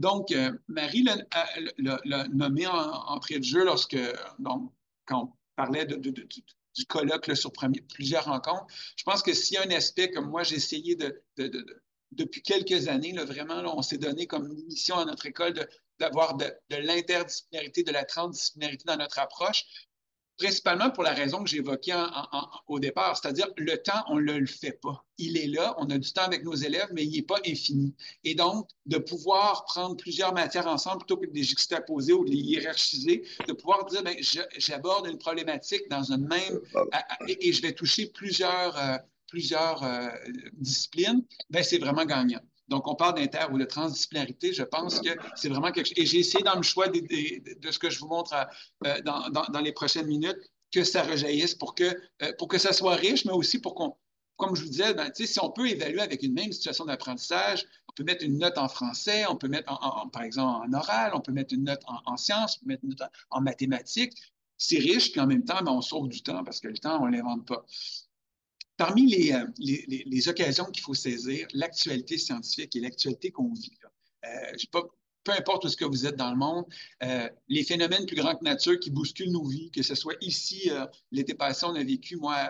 Donc, Marie l'a nommé entrée de jeu donc, quand on parlait du colloque là, sur plusieurs rencontres. Je pense que s'il y a un aspect comme moi, j'ai essayé depuis quelques années, là, vraiment, là, on s'est donné comme mission à notre école d'avoir de l'interdisciplinarité, de la transdisciplinarité dans notre approche, principalement pour la raison que j'évoquais au départ, c'est-à-dire le temps, on ne le fait pas. Il est là, on a du temps avec nos élèves, mais il n'est pas infini. Et donc, de pouvoir prendre plusieurs matières ensemble plutôt que de les juxtaposer ou de les hiérarchiser, de pouvoir dire, ben, j'aborde une problématique dans une même, et je vais toucher plusieurs disciplines, ben, c'est vraiment gagnant. Donc, on parle d'inter ou de transdisciplinarité. Je pense que c'est vraiment quelque chose. Et j'ai essayé dans le choix de ce que je vous montre dans les prochaines minutes que ça rejaillisse pour que ça soit riche, mais aussi pour qu'on, comme je vous disais, ben, si on peut évaluer avec une même situation d'apprentissage, on peut mettre une note en français, on peut mettre, par exemple, en oral, on peut mettre une note en sciences, on peut mettre une note en mathématiques. C'est riche, puis en même temps, ben, on sauve du temps parce que le temps, on ne l'invente pas. Parmi les occasions qu'il faut saisir, l'actualité scientifique et l'actualité qu'on vit, là, pas, peu importe où ce que vous êtes dans le monde, les phénomènes plus grands que nature qui bousculent nos vies, que ce soit ici, l'été passé, on a vécu, moi,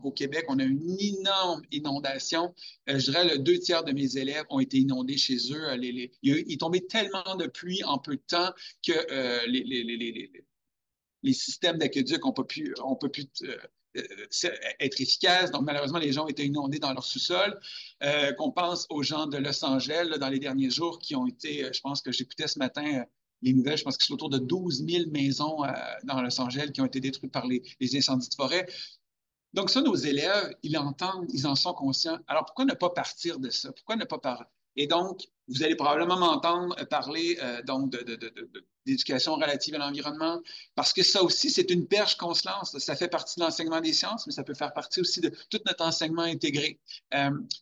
au Québec, on a eu une énorme inondation. Je dirais le 2 tiers de mes élèves ont été inondés chez eux. Il est tombé tellement de pluie en peu de temps que les systèmes d'aqueduc ont pas pu être efficaces. Donc, malheureusement, les gens ont été inondés dans leur sous-sol. Qu'on pense aux gens de Los Angeles là, dans les derniers jours qui ont été, je pense que j'écoutais ce matin les nouvelles, je pense que c'est autour de 12 000 maisons dans Los Angeles qui ont été détruites par les incendies de forêt. Donc, ça, nos élèves, ils l'entendent, ils en sont conscients. Alors, pourquoi ne pas partir de ça? Pourquoi ne pas parler? Et donc, vous allez probablement m'entendre parler donc d'éducation relative à l'environnement, parce que ça aussi, c'est une perche qu'on se lance. Ça fait partie de l'enseignement des sciences, mais ça peut faire partie aussi de tout notre enseignement intégré.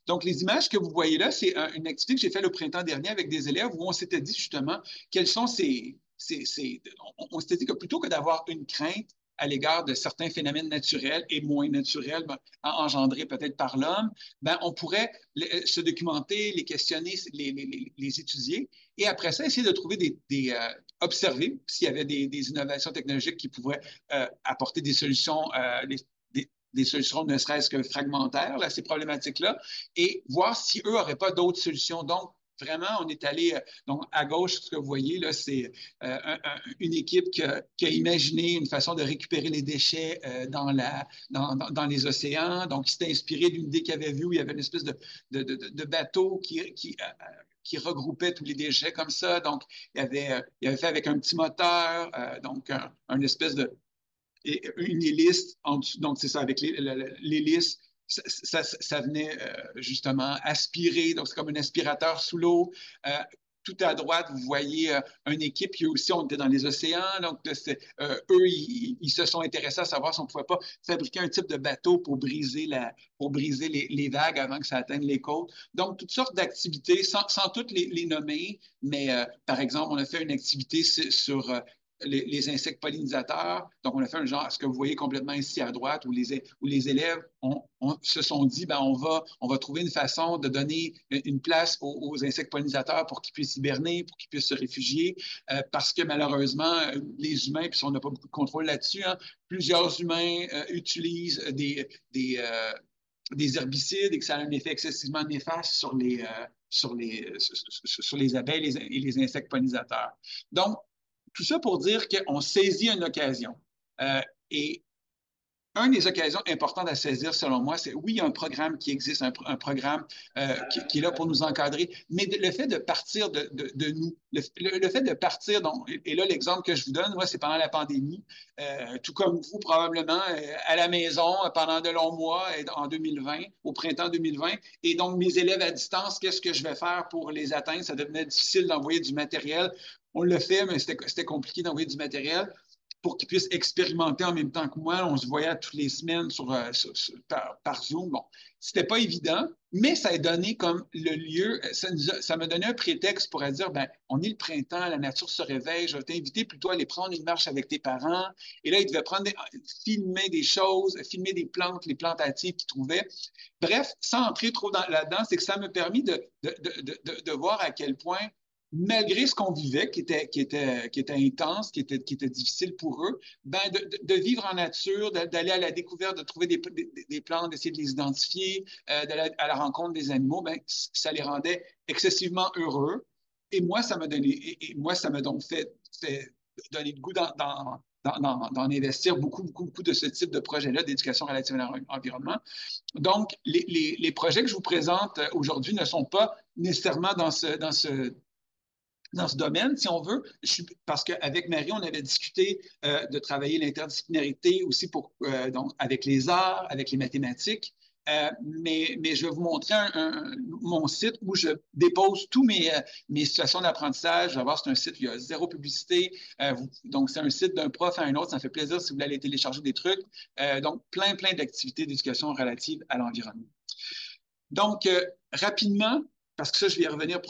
Donc, les images que vous voyez là, c'est une activité que j'ai faite le printemps dernier avec des élèves où on s'était dit justement quels sont on s'était dit que plutôt que d'avoir une crainte, à l'égard de certains phénomènes naturels et moins naturels engendrés peut-être par l'homme, ben, on pourrait se documenter, les questionner, les étudier et après ça, essayer de trouver observer s'il y avait des innovations technologiques qui pourraient apporter des solutions, des solutions ne serait-ce que fragmentaires à ces problématiques-là et voir si eux n'auraient pas d'autres solutions. Donc, vraiment, on est allé, donc à gauche, ce que vous voyez, là, c'est une équipe qui a imaginé une façon de récupérer les déchets dans les océans. Donc, il s'était inspiré d'une idée qu'il avait vue où il y avait une espèce de bateau qui regroupait tous les déchets comme ça. Donc, il avait fait avec un petit moteur, donc une espèce une hélice en dessous. Donc, c'est ça, avec l'hélice ça venait justement aspirer, donc c'est comme un aspirateur sous l'eau. Tout à droite, vous voyez une équipe qui aussi, on était dans les océans, donc eux, ils se sont intéressés à savoir si on ne pouvait pas fabriquer un type de bateau pour briser les vagues avant que ça atteigne les côtes. Donc, toutes sortes d'activités, sans toutes les nommer, mais par exemple, on a fait une activité sur les insectes pollinisateurs. Donc, on a fait un genre, ce que vous voyez complètement ici à droite, où les élèves se sont dit, ben, on va trouver une façon de donner une place aux insectes pollinisateurs pour qu'ils puissent hiberner, pour qu'ils puissent se réfugier, parce que malheureusement, les humains, puis on n'a pas beaucoup de contrôle là-dessus, hein, plusieurs humains utilisent des herbicides et que ça a un effet excessivement néfaste sur les abeilles et les insectes pollinisateurs. Donc, tout ça pour dire qu'on saisit une occasion. Et une des occasions importantes à saisir, selon moi, c'est oui, il y a un programme qui existe, un programme qui est là pour nous encadrer, mais le fait de partir de nous, le fait de partir, donc, et là, l'exemple que je vous donne, moi, c'est pendant la pandémie, tout comme vous, probablement, à la maison pendant de longs mois en 2020, au printemps 2020, et donc mes élèves à distance, qu'est-ce que je vais faire pour les atteindre? Ça devenait difficile d'envoyer du matériel. On le fait, mais c'était compliqué d'envoyer du matériel pour qu'ils puissent expérimenter en même temps que moi. On se voyait toutes les semaines par Zoom. Bon, c'était pas évident, mais ça a donné comme le lieu, ça m'a donné un prétexte pour dire, ben, on est le printemps, la nature se réveille, je vais t'inviter plutôt à aller prendre une marche avec tes parents. Et là, ils devaient filmer des choses, filmer des plantes, les plantatives qu'ils trouvaient. Bref, sans entrer trop là-dedans, c'est que ça m'a permis de voir à quel point malgré ce qu'on vivait, qui était intense, qui était difficile pour eux, ben de vivre en nature, d'aller à la découverte, de trouver des plantes, d'essayer de les identifier, d'aller à la rencontre des animaux, ben, ça les rendait excessivement heureux. Et moi, ça m'a donné, et moi, ça m'a donc fait donner le goût d'en investir beaucoup de ce type de projet-là d'éducation relative à l'environnement. Donc, les projets que je vous présente aujourd'hui ne sont pas nécessairement dans ce domaine, si on veut, parce qu'avec Marie, on avait discuté de travailler l'interdisciplinarité aussi donc, avec les arts, avec les mathématiques. Mais je vais vous montrer mon site où je dépose tous mes situations d'apprentissage. Vous allez voir, c'est un site, il y a zéro publicité. Donc, c'est un site d'un prof à un autre. Ça me fait plaisir si vous voulez aller télécharger des trucs. Donc, plein d'activités d'éducation relative à l'environnement. Donc, rapidement, parce que ça, je vais y revenir